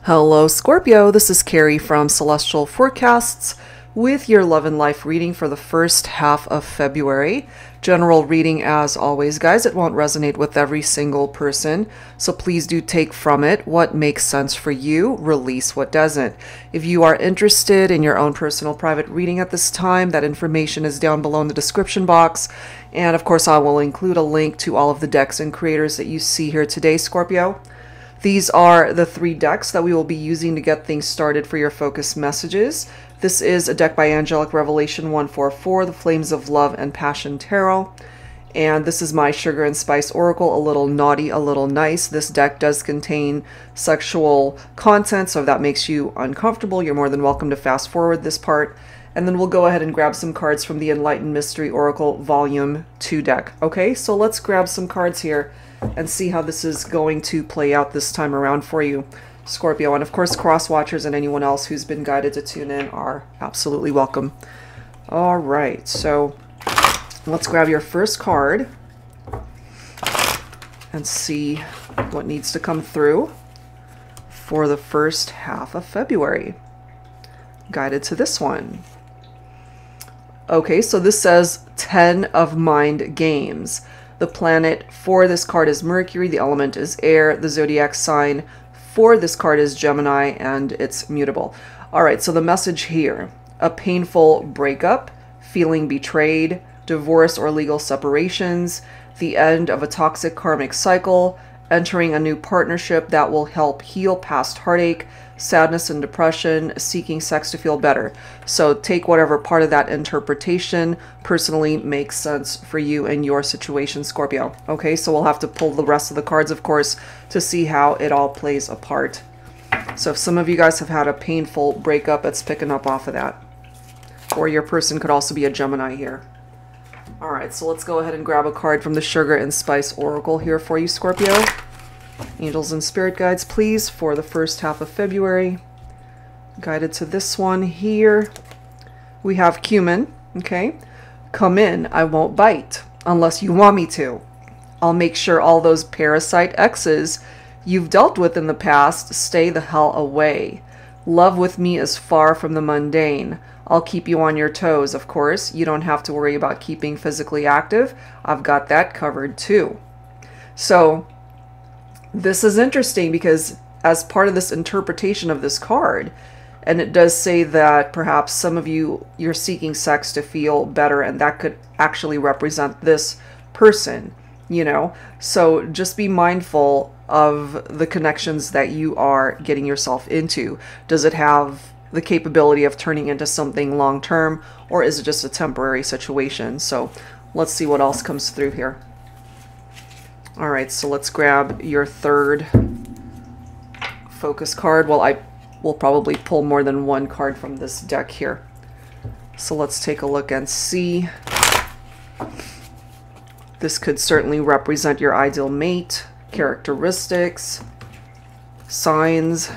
Hello Scorpio, this is Carrie from Celestial Forecasts with your love and life reading for the first half of February. General reading as always, guys. It won't resonate with every single person, so please do take from it what makes sense for you, release what doesn't. If you are interested in your own personal private reading at this time, that information is down below in the description box. And of course, I will include a link to all of the decks and creators that you see here today, Scorpio. These are the 3 decks that we will be using to get things started for your focus messages. This is a deck by Angelic Revelation 144, the Flames of Love and Passion Tarot. And this is my Sugar and Spice Oracle, a little naughty, a little nice. This deck does contain sexual content, so if that makes you uncomfortable, you're more than welcome to fast forward this part. And then we'll go ahead and grab some cards from the Enlightened Mystery Oracle Volume 2 deck. Okay, so let's grab some cards here and see how this is going to play out this time around for you, Scorpio. And of course, cross-watchers and anyone else who's been guided to tune in are absolutely welcome. All right, so let's grab your first card and see what needs to come through for the first half of February. Guided to this one. Okay, so this says 10 of Mind Games. The planet for this card is Mercury, the element is air, the zodiac sign for this card is Gemini, and it's mutable. All right, so the message here: a painful breakup, feeling betrayed, divorce or legal separations, the end of a toxic karmic cycle, entering a new partnership that will help heal past heartache, sadness and depression, seeking sex to feel better. So take whatever part of that interpretation personally makes sense for you and your situation, Scorpio. Okay, so we'll have to pull the rest of the cards, of course, to see how it all plays a part. So if some of you guys have had a painful breakup, it's picking up off of that. Or your person could also be a Gemini here. All right, so let's go ahead and grab a card from the Sugar and Spice Oracle here for you, Scorpio. Angels and spirit guides, please, for the first half of February. Guided to this one here. We have cumin, okay? Come in, I won't bite unless you want me to. I'll make sure all those parasite exes you've dealt with in the past stay the hell away. Love with me is far from the mundane. I'll keep you on your toes, of course. You don't have to worry about keeping physically active. I've got that covered too. So this is interesting because as part of this interpretation of this card, and it does say that perhaps some of you're seeking sex to feel better, and that could actually represent this person, you know? So just be mindful of the connections that you are getting yourself into. Does it have the capability of turning into something long-term, or is it just a temporary situation? So let's see what else comes through here. All right, so let's grab your third focus card. Well, I will probably pull more than one card from this deck here. So let's take a look and see. This could certainly represent your ideal mate, characteristics, signs,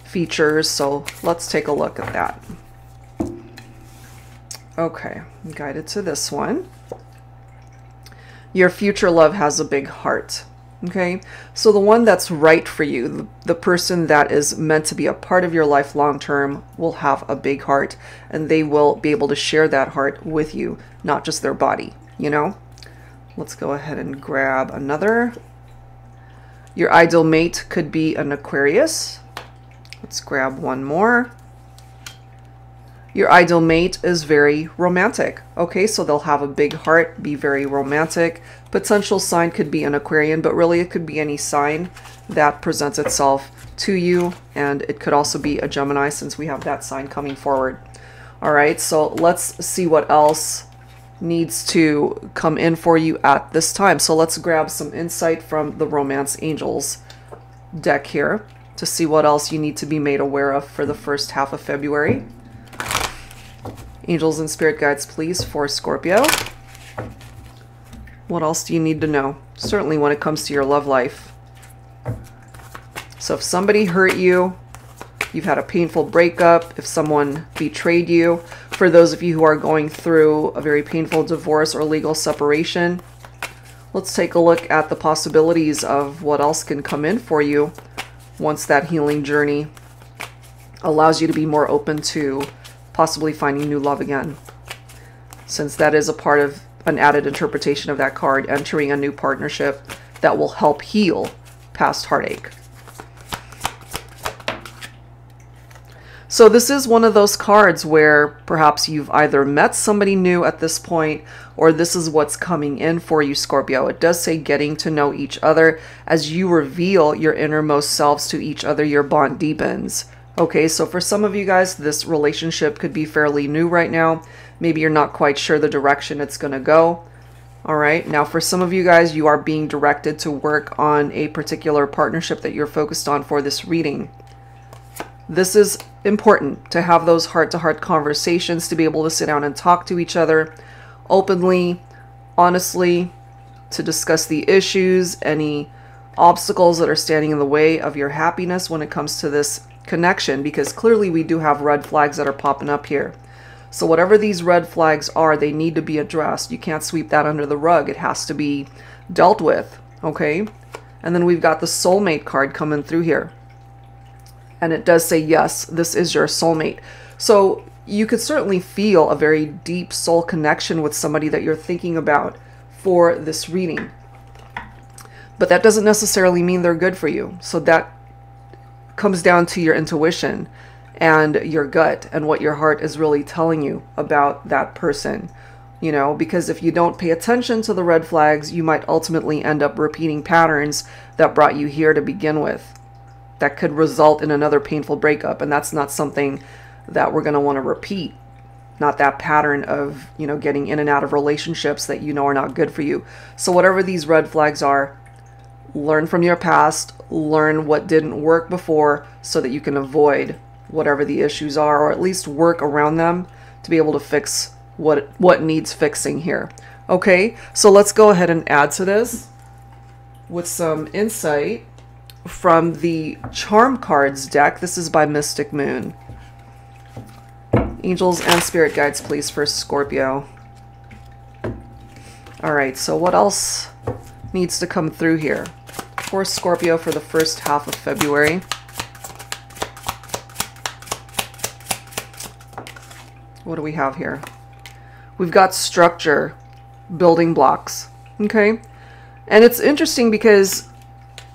features. So let's take a look at that. Okay, I'm guided to this one. Your future love has a big heart. Okay, so the one that's right for you, the person that is meant to be a part of your life long term, will have a big heart, and they will be able to share that heart with you, not just their body, you know? Let's go ahead and grab another. Your ideal mate could be an Aquarius. Let's grab one more. Your ideal mate is very romantic. Okay, so they'll have a big heart, be very romantic. Potential sign could be an Aquarian, but really it could be any sign that presents itself to you. And it could also be a Gemini, since we have that sign coming forward. All right, so let's see what else needs to come in for you at this time. So let's grab some insight from the Romance Angels deck here to see what else you need to be made aware of for the first half of February. Angels and spirit guides, please, for Scorpio. What else do you need to know? Certainly when it comes to your love life. So if somebody hurt you, you've had a painful breakup, if someone betrayed you, for those of you who are going through a very painful divorce or legal separation, let's take a look at the possibilities of what else can come in for you once that healing journey allows you to be more open to possibly finding new love again. Since that is a part of an added interpretation of that card, entering a new partnership that will help heal past heartache. So this is one of those cards where perhaps you've either met somebody new at this point, or this is what's coming in for you, Scorpio. It does say getting to know each other. As you reveal your innermost selves to each other, your bond deepens. Okay, so for some of you guys, this relationship could be fairly new right now. Maybe you're not quite sure the direction it's going to go. All right, now for some of you guys, you are being directed to work on a particular partnership that you're focused on for this reading. This is important, to have those heart-to-heart conversations, to be able to sit down and talk to each other openly, honestly, to discuss the issues, any obstacles that are standing in the way of your happiness when it comes to this connection, because clearly we do have red flags that are popping up here. So whatever these red flags are, they need to be addressed. You can't sweep that under the rug. It has to be dealt with, okay? And then we've got the soulmate card coming through here. And it does say, yes, this is your soulmate. So you could certainly feel a very deep soul connection with somebody that you're thinking about for this reading. But that doesn't necessarily mean they're good for you. So that comes down to your intuition and your gut and what your heart is really telling you about that person. You know, because if you don't pay attention to the red flags, you might ultimately end up repeating patterns that brought you here to begin with. That could result in another painful breakup, and that's not something that we're going to want to repeat. Not that pattern of, you know, getting in and out of relationships that you know are not good for you. So whatever these red flags are, learn from your past, learn what didn't work before so that you can avoid whatever the issues are, or at least work around them to be able to fix what needs fixing here. Okay, so let's go ahead and add to this with some insight from the Charm Cards deck. This is by Mystic Moon. Angels and spirit guides, please, for Scorpio. All right, so what else needs to come through here for Scorpio for the first half of February? What do we have here? We've got structure, building blocks, okay? And it's interesting because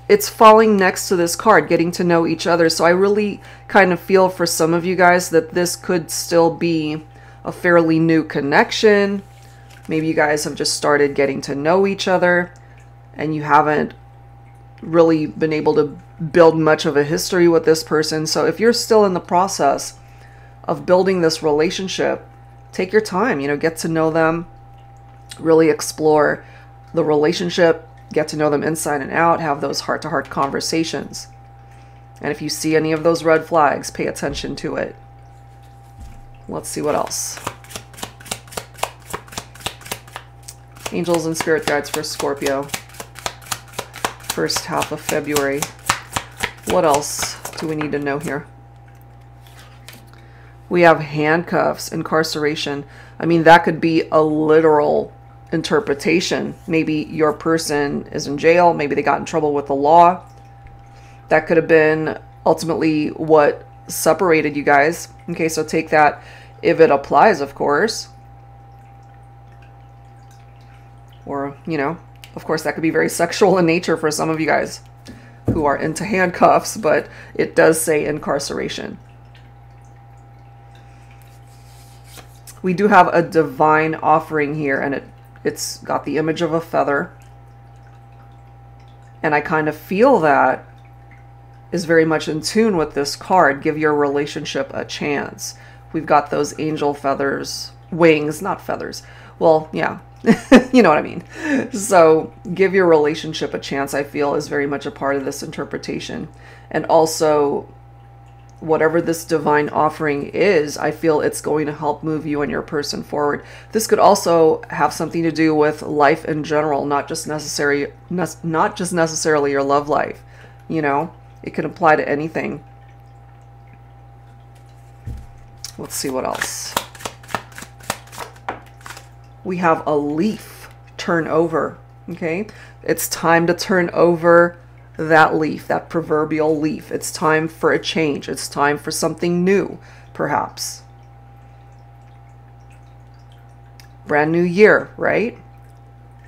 it's falling next to this card, getting to know each other. So I really kind of feel for some of you guys that this could still be a fairly new connection. Maybe you guys have just started getting to know each other and you haven't really been able to build much of a history with this person. So if you're still in the process of building this relationship, take your time, you know, get to know them, really explore the relationship, get to know them inside and out, have those heart-to-heart conversations. And if you see any of those red flags, pay attention to it. Let's see what else. Angels and spirit guides for Scorpio. First half of February. What else do we need to know here? We have handcuffs, incarceration. I mean, that could be a literal interpretation. Maybe your person is in jail. Maybe they got in trouble with the law. That could have been ultimately what separated you guys. Okay, so take that if it applies, of course. Or, you know, of course, that could be very sexual in nature for some of you guys who are into handcuffs, but it does say incarceration. We do have a divine offering here, and it's got the image of a feather. And I kind of feel that is very much in tune with this card. Give your relationship a chance. We've got those angel feathers, wings, not feathers. Well, yeah, you know what I mean. So give your relationship a chance, I feel, is very much a part of this interpretation. And also, whatever this divine offering is, I feel it's going to help move you and your person forward. This could also have something to do with life in general, not just necessarily your love life. You know, it can apply to anything. Let's see what else. We have a leaf turn over. Okay, it's time to turn over that leaf, that proverbial leaf. It's time for a change. It's time for something new, perhaps. Brand new year, right?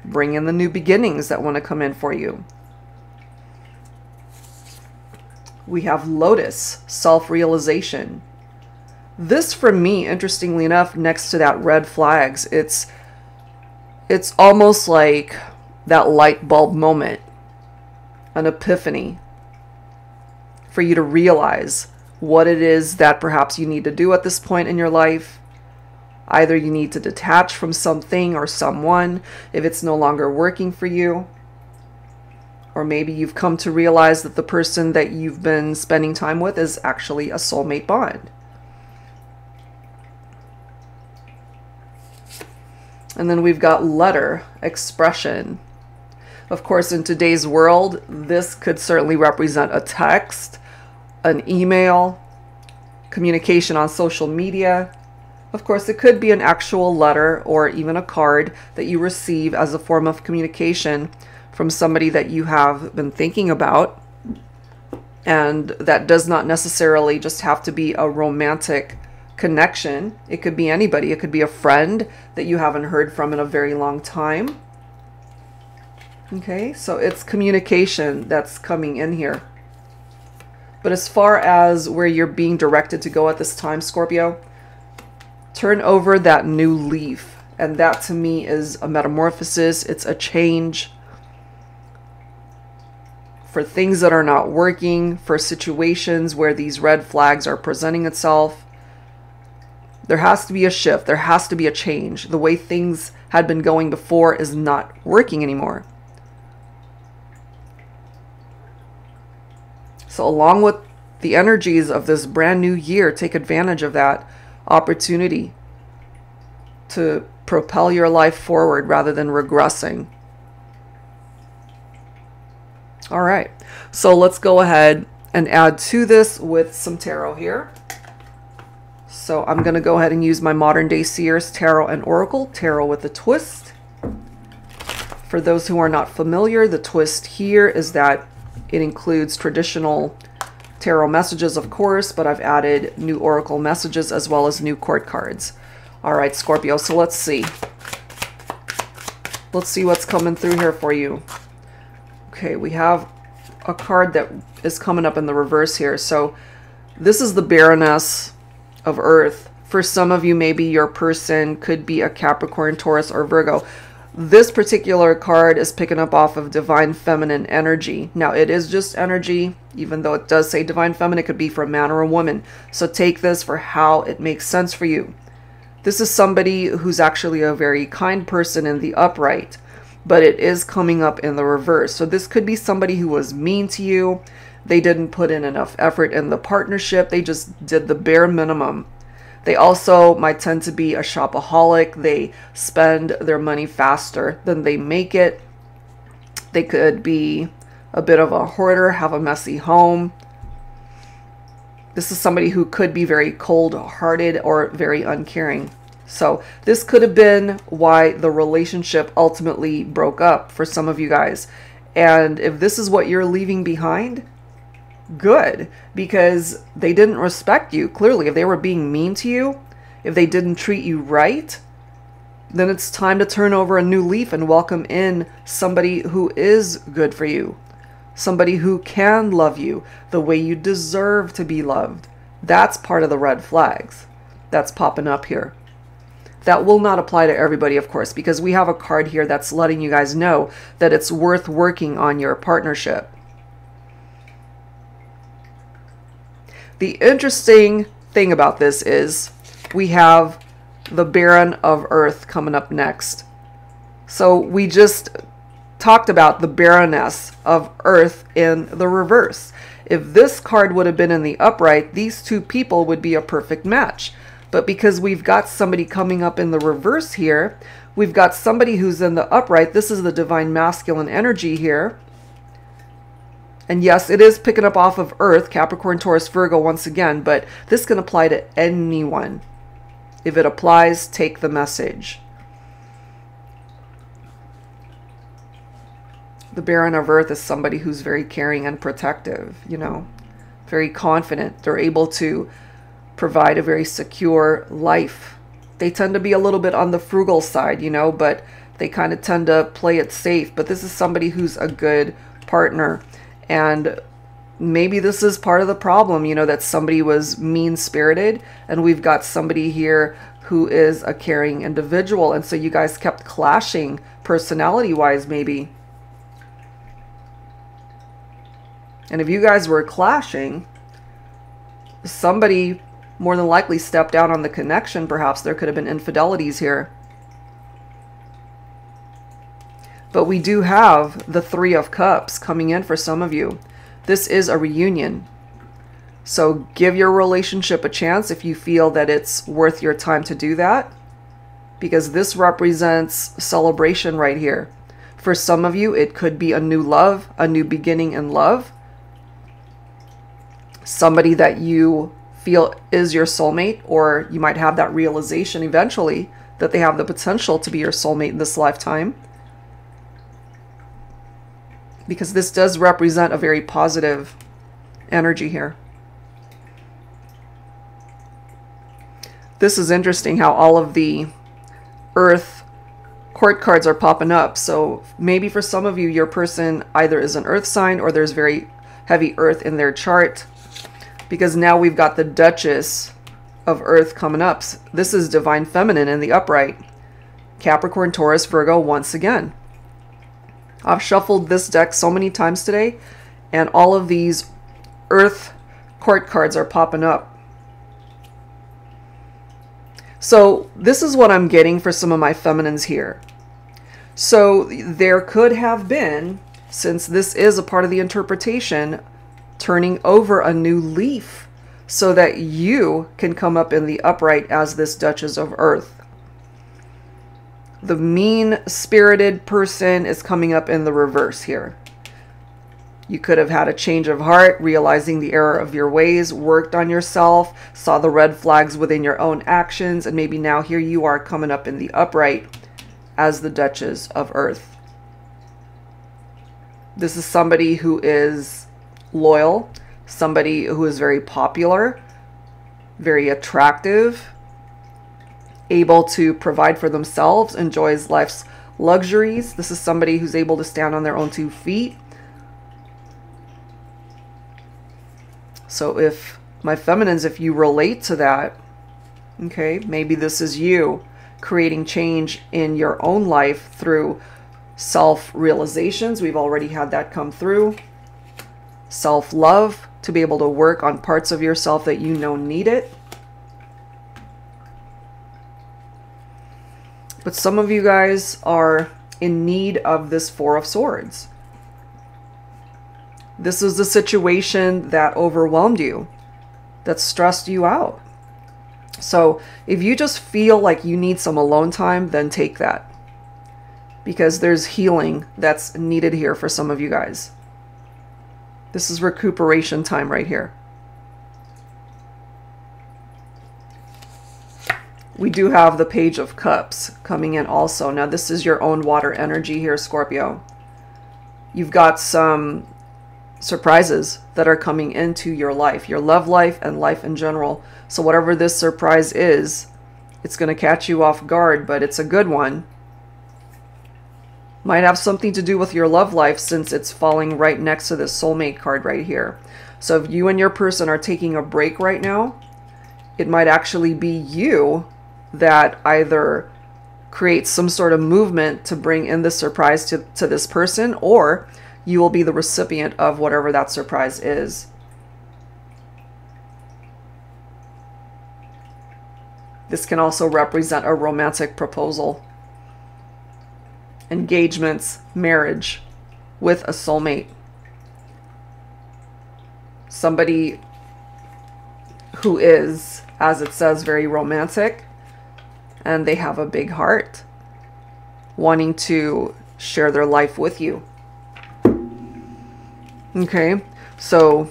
Bring in the new beginnings that want to come in for you. We have Lotus, self-realization. This, for me, interestingly enough, next to that red flags, it's almost like that light bulb moment, an epiphany, for you to realize what it is that perhaps you need to do at this point in your life. Either you need to detach from something or someone if it's no longer working for you. Or maybe you've come to realize that the person that you've been spending time with is actually a soulmate bond. And then we've got letter, expression. Of course, in today's world, this could certainly represent a text, an email, communication on social media. Of course, it could be an actual letter or even a card that you receive as a form of communication from somebody that you have been thinking about. And that does not necessarily just have to be a romantic connection. It could be anybody. It could be a friend that you haven't heard from in a very long time. Okay, so it's communication that's coming in here. But as far as where you're being directed to go at this time, Scorpio, turn over that new leaf. And that to me is a metamorphosis. It's a change for things that are not working, for situations where these red flags are presenting itself. There has to be a shift. There has to be a change. The way things had been going before is not working anymore. So along with the energies of this brand new year, take advantage of that opportunity to propel your life forward rather than regressing. All right, so let's go ahead and add to this with some tarot here. So I'm going to go ahead and use my Modern Day Seers Tarot and Oracle, tarot with a twist. For those who are not familiar, the twist here is that it includes traditional tarot messages, of course, but I've added new oracle messages as well as new court cards. All right, Scorpio, so let's see. Let's see what's coming through here for you. Okay, we have a card that is coming up in the reverse here. So this is the Baroness of Earth. For some of you, maybe your person could be a Capricorn, Taurus, or Virgo. This particular card is picking up off of Divine Feminine energy. Now, it is just energy, even though it does say Divine Feminine. It could be for a man or a woman. So take this for how it makes sense for you. This is somebody who's actually a very kind person in the upright, but it is coming up in the reverse. So this could be somebody who was mean to you. They didn't put in enough effort in the partnership. They just did the bare minimum. They also might tend to be a shopaholic. They spend their money faster than they make it. They could be a bit of a hoarder, have a messy home. This is somebody who could be very cold-hearted or very uncaring. So this could have been why the relationship ultimately broke up for some of you guys. And if this is what you're leaving behind, good, because they didn't respect you. Clearly, if they were being mean to you, if they didn't treat you right, then it's time to turn over a new leaf and welcome in somebody who is good for you. Somebody who can love you the way you deserve to be loved. That's part of the red flags that's popping up here. That will not apply to everybody, of course, because we have a card here that's letting you guys know that it's worth working on your partnership. The interesting thing about this is we have the Baron of Earth coming up next. So we just talked about the Baroness of Earth in the reverse. If this card would have been in the upright, these two people would be a perfect match. But because we've got somebody coming up in the reverse here, we've got somebody who's in the upright. This is the Divine Masculine energy here. And yes, it is picking up off of Earth, Capricorn, Taurus, Virgo once again, but this can apply to anyone. If it applies, take the message. The Baron of Earth is somebody who's very caring and protective, you know, very confident. They're able to provide a very secure life. They tend to be a little bit on the frugal side, you know, but they kind of tend to play it safe. But this is somebody who's a good partner. And maybe this is part of the problem, you know, that somebody was mean-spirited, and we've got somebody here who is a caring individual. And so you guys kept clashing personality-wise, maybe. And if you guys were clashing, somebody more than likely stepped out on the connection. Perhaps there could have been infidelities here. But we do have the Three of Cups coming in for some of you. This is a reunion. So give your relationship a chance if you feel that it's worth your time to do that, because this represents celebration right here. For some of you, it could be a new love, a new beginning in love. Somebody that you feel is your soulmate, or you might have that realization eventually that they have the potential to be your soulmate in this lifetime. Because this does represent a very positive energy here. This is interesting how all of the earth court cards are popping up. So maybe for some of you, your person either is an earth sign or there's very heavy earth in their chart. Because now we've got the Duchess of Earth coming up. This is Divine Feminine in the upright. Capricorn, Taurus, Virgo once again. I've shuffled this deck so many times today, and all of these Earth court cards are popping up. So this is what I'm getting for some of my feminines here. So there could have been, since this is a part of the interpretation, turning over a new leaf so that you can come up in the upright as this Duchess of Earth. The mean-spirited person is coming up in the reverse here. You could have had a change of heart, realizing the error of your ways, worked on yourself, saw the red flags within your own actions, and maybe now here you are coming up in the upright as the Duchess of Earth. This is somebody who is loyal, somebody who is very popular, very attractive, able to provide for themselves, enjoys life's luxuries. This is somebody who's able to stand on their own 2 feet. So if my feminines, if you relate to that, okay, maybe this is you creating change in your own life through self-realizations. We've already had that come through. Self-love, to be able to work on parts of yourself that you know need it. But some of you guys are in need of this Four of Swords. This is the situation that overwhelmed you, that stressed you out. So if you just feel like you need some alone time, then take that. Because there's healing that's needed here for some of you guys. This is recuperation time right here. We do have the Page of Cups coming in also. Now this is your own water energy here, Scorpio. You've got some surprises that are coming into your life, your love life and life in general. So whatever this surprise is, it's going to catch you off guard, but it's a good one. Might have something to do with your love life, since it's falling right next to this soulmate card right here. So if you and your person are taking a break right now, it might actually be you that either creates some sort of movement to bring in this surprise to this person, or you will be the recipient of whatever that surprise is. This can also represent a romantic proposal, engagements, marriage with a soulmate. Somebody who is, as it says, very romantic, and they have a big heart, wanting to share their life with you. Okay, so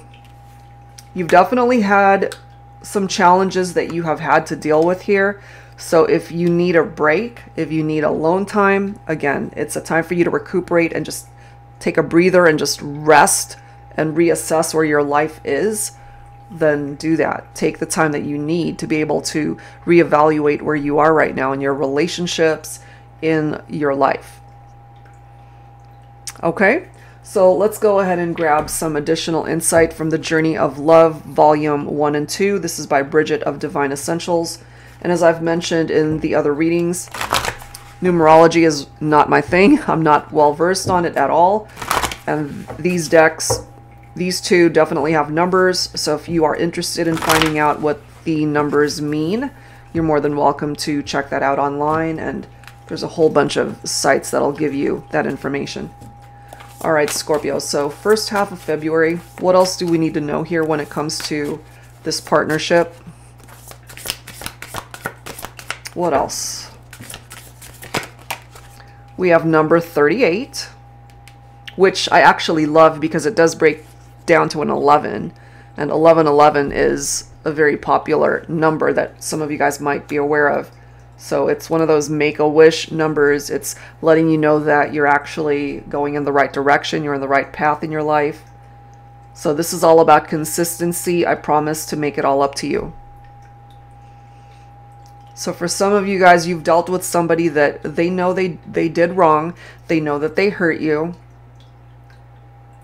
you've definitely had some challenges that you have had to deal with here. So if you need a break, if you need alone time, again, it's a time for you to recuperate and just take a breather and just rest and reassess where your life is, then do that. Take the time that you need to be able to reevaluate where you are right now in your relationships, in your life. Okay, so let's go ahead and grab some additional insight from the Journey of Love, Volume 1 and 2. This is by Bridget of Divine Essentials. And as I've mentioned in the other readings, numerology is not my thing. I'm not well versed on it at all. And these decks, these two definitely have numbers. So if you are interested in finding out what the numbers mean, you're more than welcome to check that out online. And there's a whole bunch of sites that'll give you that information. All right, Scorpio. So first half of February, what else do we need to know here when it comes to this partnership? What else? We have number 38, which I actually love because it does break down to an 11. And 1111 is a very popular number that some of you guys might be aware of. So it's one of those make-a-wish numbers. It's letting you know that you're actually going in the right direction. You're in the right path in your life. So this is all about consistency. I promise to make it all up to you. So for some of you guys, you've dealt with somebody that they know they did wrong. They know that they hurt you.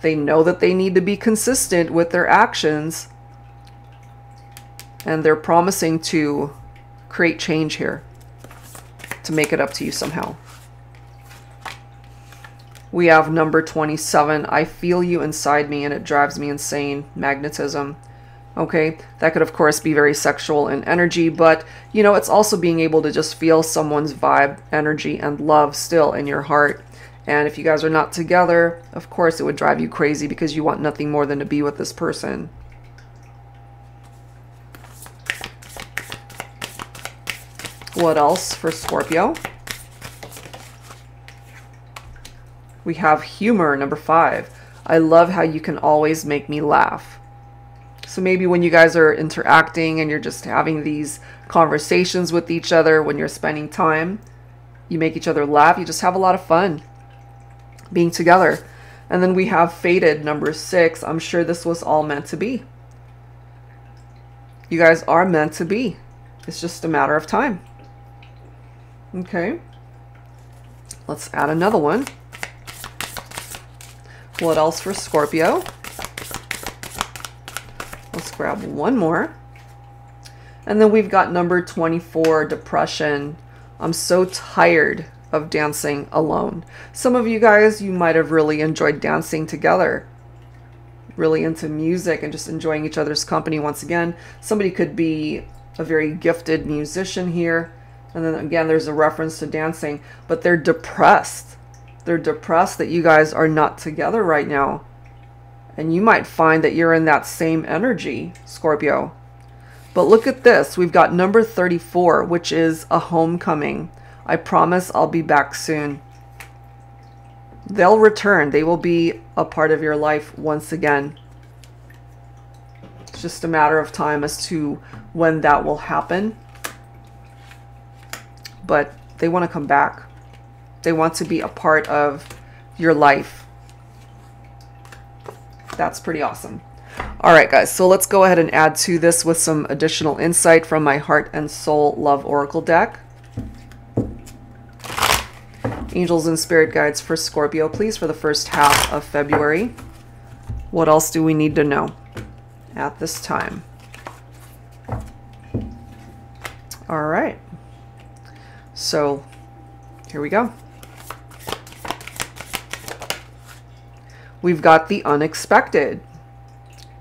They know that they need to be consistent with their actions. And they're promising to create change here, to make it up to you somehow. We have number 27. I feel you inside me and it drives me insane. Magnetism. Okay, that could of course be very sexual in energy, but you know, it's also being able to just feel someone's vibe, energy, and love still in your heart. And if you guys are not together, of course it would drive you crazy because you want nothing more than to be with this person. What else for Scorpio? We have humor, number 5. I love how you can always make me laugh. So maybe when you guys are interacting and you're just having these conversations with each other, when you're spending time, you make each other laugh. You just have a lot of fun being together. And then we have fated, number 6. I'm sure this was all meant to be. You guys are meant to be. It's just a matter of time. Okay. Let's add another one. What else for Scorpio? Let's grab one more. And then we've got number 24, depression. I'm so tired of dancing alone. Some of you guys, you might have really enjoyed dancing together. Really into music and just enjoying each other's company once again. Somebody could be a very gifted musician here. And then again, there's a reference to dancing, but they're depressed. They're depressed that you guys are not together right now. And you might find that you're in that same energy, Scorpio. But look at this. We've got number 34, which is a homecoming. I promise I'll be back soon. They'll return. They will be a part of your life once again. It's just a matter of time as to when that will happen. But they want to come back. They want to be a part of your life. That's pretty awesome. All right, guys, so let's go ahead and add to this with some additional insight from my Heart and Soul Love Oracle deck. Angels and Spirit Guides for Scorpio, please, for the first half of February. What else do we need to know at this time? All right. So here we go. We've got the unexpected.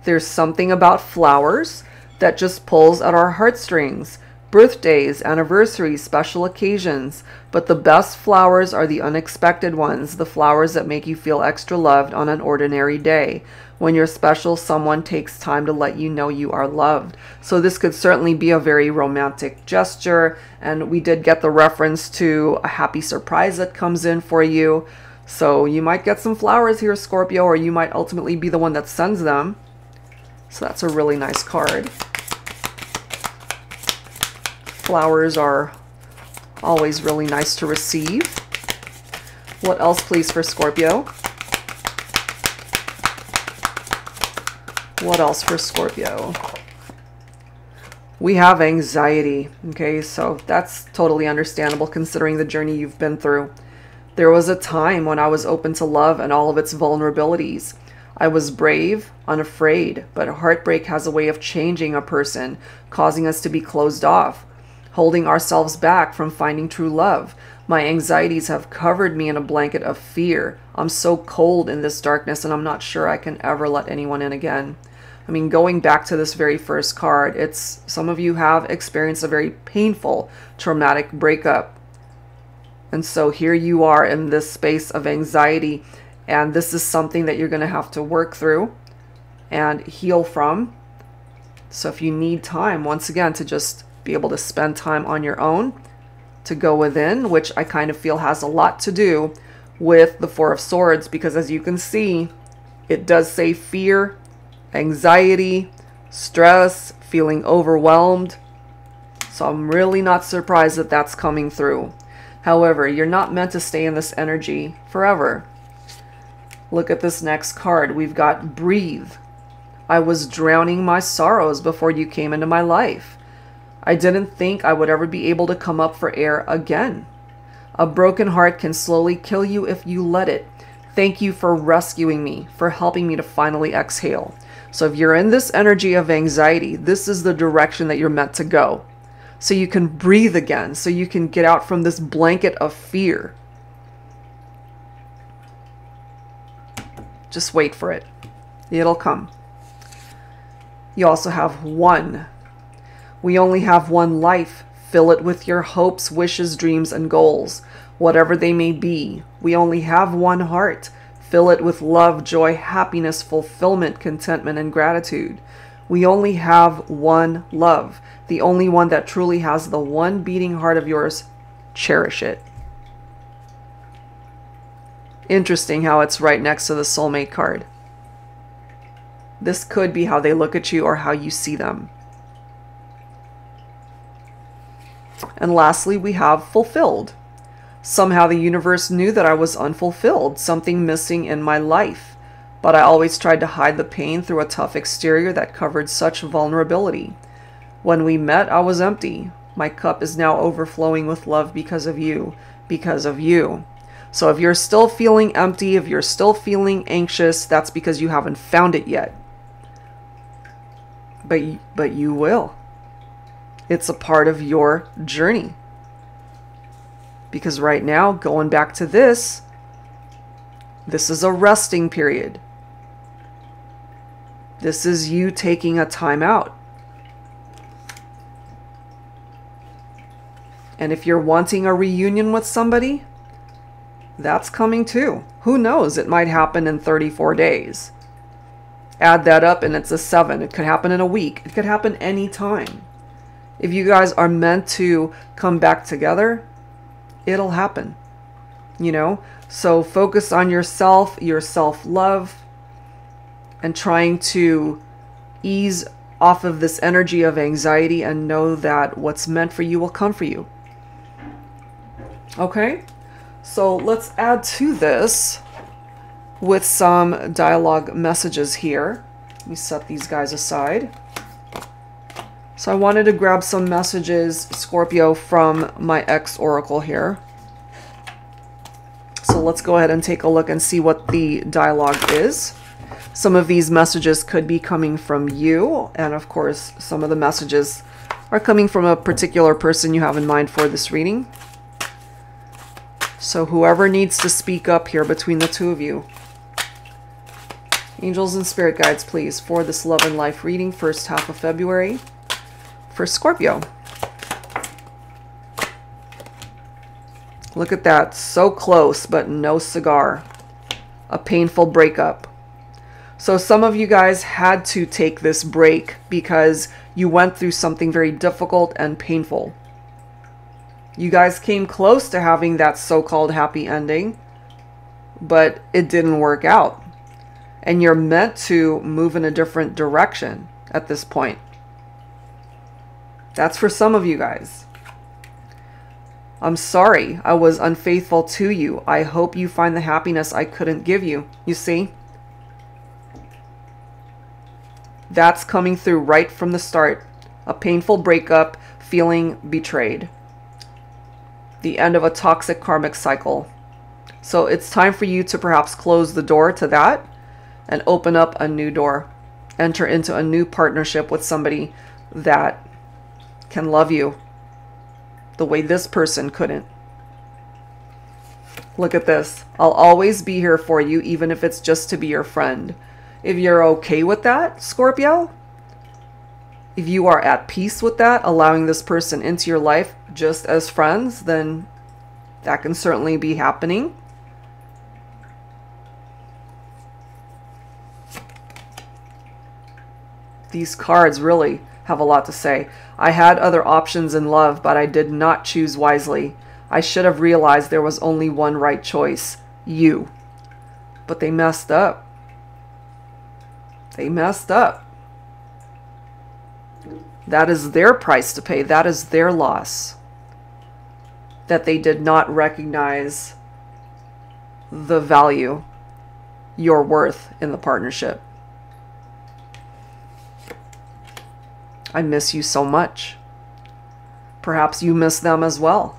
There's something about flowers that just pulls at our heartstrings. Birthdays, anniversaries, special occasions. But the best flowers are the unexpected ones, the flowers that make you feel extra loved on an ordinary day. When you're special, someone takes time to let you know you are loved. So this could certainly be a very romantic gesture. And we did get the reference to a happy surprise that comes in for you. So you might get some flowers here, Scorpio, or you might ultimately be the one that sends them. So that's a really nice card. Flowers are always really nice to receive. What else, please, for Scorpio? What else for Scorpio? We have anxiety. Okay, so that's totally understandable considering the journey you've been through. There was a time when I was open to love and all of its vulnerabilities. I was brave, unafraid, but heartbreak has a way of changing a person, causing us to be closed off, holding ourselves back from finding true love. My anxieties have covered me in a blanket of fear. I'm so cold in this darkness, and I'm not sure I can ever let anyone in again. I mean, going back to this very first card, it's some of you have experienced a very painful, traumatic breakup. And so here you are in this space of anxiety, and this is something that you're going to have to work through and heal from. So if you need time, once again, to just be able to spend time on your own, to go within, which I kind of feel has a lot to do with the Four of Swords, because as you can see, it does say fear, anxiety, stress, feeling overwhelmed. So I'm really not surprised that that's coming through. However, you're not meant to stay in this energy forever. Look at this next card. We've got breathe. I was drowning my sorrows before you came into my life. I didn't think I would ever be able to come up for air again. A broken heart can slowly kill you if you let it. Thank you for rescuing me, for helping me to finally exhale. So if you're in this energy of anxiety, this is the direction that you're meant to go. So you can breathe again, so you can get out from this blanket of fear. Just wait for it. It'll come. You also have one. We only have one life. Fill it with your hopes, wishes, dreams, and goals, whatever they may be. We only have one heart. Fill it with love, joy, happiness, fulfillment, contentment, and gratitude. We only have one love, the only one that truly has the one beating heart of yours. Cherish it. Interesting how it's right next to the soulmate card. This could be how they look at you or how you see them. And lastly, we have fulfilled. Somehow the universe knew that I was unfulfilled, something missing in my life. But I always tried to hide the pain through a tough exterior that covered such vulnerability. When we met, I was empty. My cup is now overflowing with love because of you. Because of you. So if you're still feeling empty, if you're still feeling anxious, that's because you haven't found it yet. But you will. It's a part of your journey. Because right now, going back to this is a resting period. This is you taking a time out. And if you're wanting a reunion with somebody, that's coming too. Who knows? It might happen in 34 days. Add that up and it's a 7. It could happen in a week. It could happen anytime. If you guys are meant to come back together, it'll happen. You know? So focus on yourself, your self-love, and trying to ease off of this energy of anxiety and know that what's meant for you will come for you. Okay? So let's add to this with some dialogue messages here. Let me set these guys aside. So I wanted to grab some messages, Scorpio, from my ex Oracle here. So let's go ahead and take a look and see what the dialogue is. Some of these messages could be coming from you, and of course some of the messages are coming from a particular person you have in mind for this reading. So whoever needs to speak up here between the two of you. Angels and spirit guides, please, for this love and life reading, first half of February, for Scorpio. Look at that. So close, but no cigar. A painful breakup. So some of you guys had to take this break because you went through something very difficult and painful. You guys came close to having that so-called happy ending, but it didn't work out. And you're meant to move in a different direction at this point. That's for some of you guys. I'm sorry I was unfaithful to you. I hope you find the happiness I couldn't give you. You see? That's coming through right from the start. A painful breakup, feeling betrayed. The end of a toxic karmic cycle. So it's time for you to perhaps close the door to that and open up a new door. Enter into a new partnership with somebody that can love you the way this person couldn't. Look at this. I'll always be here for you, even if it's just to be your friend. If you're okay with that, Scorpio, if you are at peace with that, allowing this person into your life just as friends, then that can certainly be happening. These cards really have a lot to say. I had other options in love, but I did not choose wisely. I should have realized there was only one right choice, you. But they messed up. They messed up. That is their price to pay. That is their loss. That they did not recognize the value, your worth in the partnership. I miss you so much. Perhaps you miss them as well.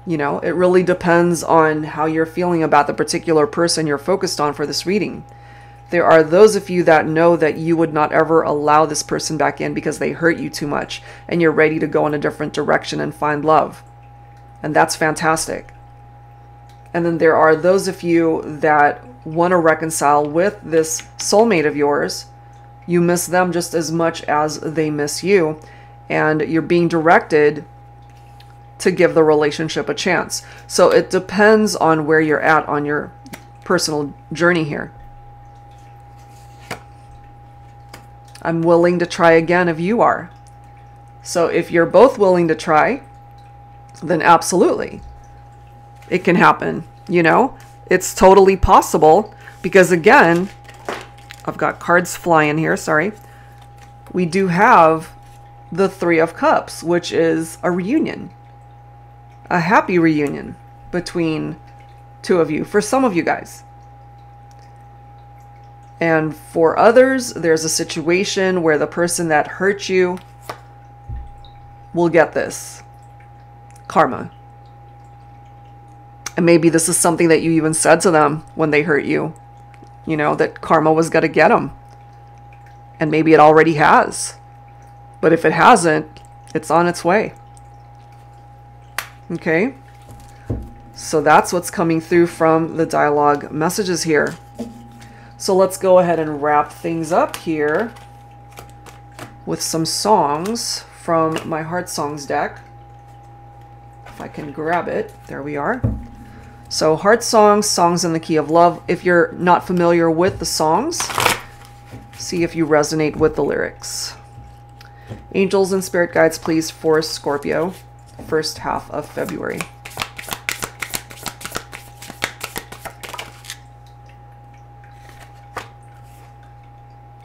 You know, it really depends on how you're feeling about the particular person you're focused on for this reading. There are those of you that know that you would not ever allow this person back in because they hurt you too much, and you're ready to go in a different direction and find love. And that's fantastic. And then there are those of you that want to reconcile with this soulmate of yours. You miss them just as much as they miss you, and you're being directed to give the relationship a chance. So it depends on where you're at on your personal journey here. I'm willing to try again if you are. So if you're both willing to try, then absolutely. It can happen, you know? It's totally possible because again, I've got cards flying here, sorry. We do have the Three of Cups, which is a reunion. A happy reunion between two of you, for some of you guys. And for others, there's a situation where the person that hurt you will get this karma. And maybe this is something that you even said to them when they hurt you. You know, that karma was going to get them. And maybe it already has. But if it hasn't, it's on its way. Okay? So that's what's coming through from the dialogue messages here. So let's go ahead and wrap things up here with some songs from my Heart Songs deck. If I can grab it. There we are. So Heart Songs, Songs in the Key of Love. If you're not familiar with the songs, see if you resonate with the lyrics. Angels and Spirit Guides, please, for Scorpio, first half of February.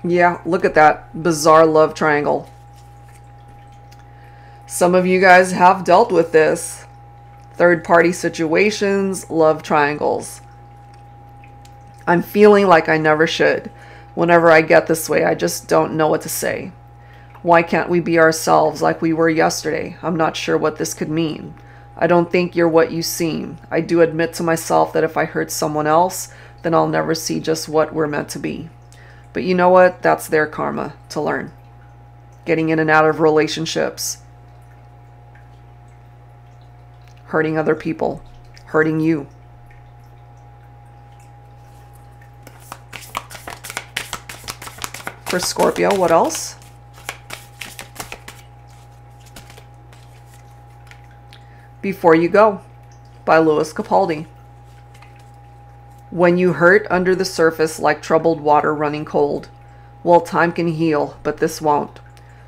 Yeah, look at that bizarre love triangle. Some of you guys have dealt with this. Third-party situations, love triangles. I'm feeling like I never should. Whenever I get this way, I just don't know what to say. Why can't we be ourselves like we were yesterday? I'm not sure what this could mean. I don't think you're what you seem. I do admit to myself that if I hurt someone else, then I'll never see just what we're meant to be. But you know what? That's their karma to learn. Getting in and out of relationships. Hurting other people. Hurting you. For Scorpio, what else? Before You Go by Louis Capaldi. When you hurt under the surface like troubled water running cold. Well, time can heal, but this won't.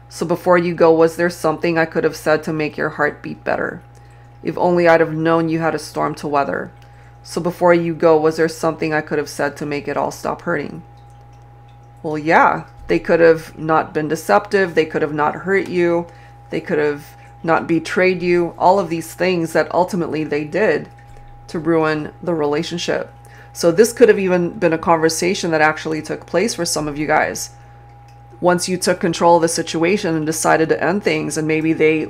So before you go, was there something I could have said to make your heart beat better? If only I'd have known you had a storm to weather. So before you go, was there something I could have said to make it all stop hurting? Well, yeah. They could have not been deceptive. They could have not hurt you. They could have not betrayed you. All of these things that ultimately they did to ruin the relationship. So this could have even been a conversation that actually took place for some of you guys. once you took control of the situation and decided to end things, and maybe they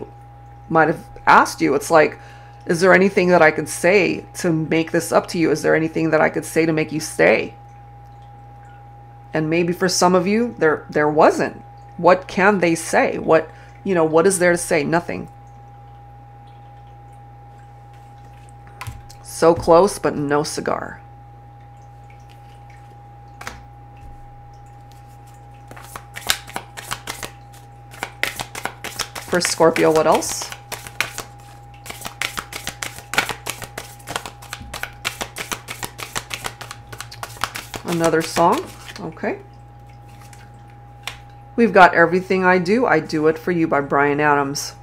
might have asked you, it's like, is there anything that I could say to make this up to you? Is there anything that I could say to make you stay? And maybe for some of you, there wasn't. What can they say? What is there to say? Nothing. So close, but no cigar. For Scorpio, what else? Another song. Okay. We've got Everything I Do It For You by Bryan Adams.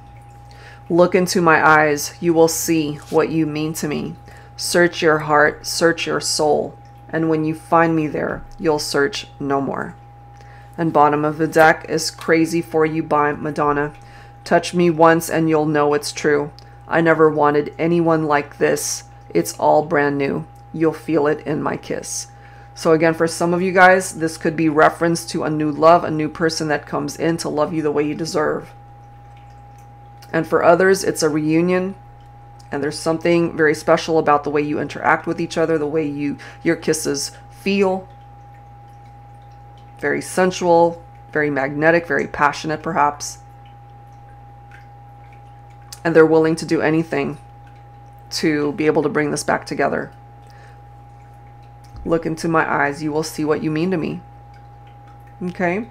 Look into my eyes, you will see what you mean to me. Search your heart, search your soul, and when you find me there, you'll search no more. And bottom of the deck is Crazy For You by Madonna. Touch me once and you'll know it's true. I never wanted anyone like this. It's all brand new. You'll feel it in my kiss. So again, for some of you guys, this could be reference to a new love, a new person that comes in to love you the way you deserve. And for others, it's a reunion. And there's something very special about the way you interact with each other, the way your kisses feel. Very sensual, very magnetic, very passionate perhaps. And they're willing to do anything to be able to bring this back together. Look into my eyes, you will see what you mean to me. Okay,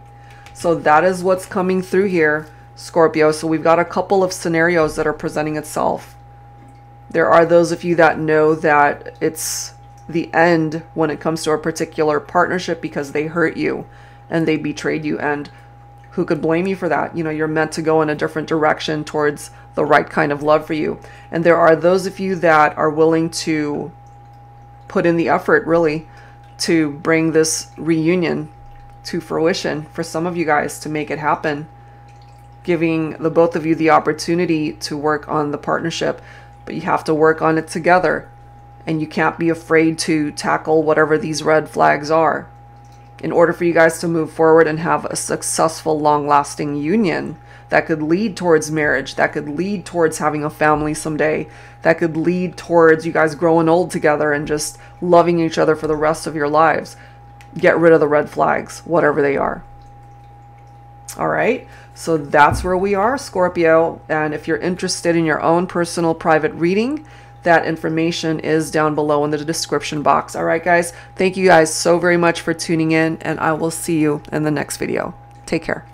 so that is what's coming through here, Scorpio. So we've got a couple of scenarios that are presenting itself. There are those of you that know that it's the end when it comes to a particular partnership because they hurt you and they betrayed you, and who could blame you for that? You know, you're meant to go in a different direction towards the right kind of love for you. And there are those of you that are willing to put in the effort really to bring this reunion to fruition, for some of you guys to make it happen, giving the both of you the opportunity to work on the partnership. But you have to work on it together, and you can't be afraid to tackle whatever these red flags are in order for you guys to move forward and have a successful, long-lasting union that could lead towards marriage, that could lead towards having a family someday, that could lead towards you guys growing old together and just loving each other for the rest of your lives. Get rid of the red flags, whatever they are. All right, so that's where we are, Scorpio. And if you're interested in your own personal private reading, that information is down below in the description box. All right, guys, thank you guys so very much for tuning in, and I will see you in the next video. Take care.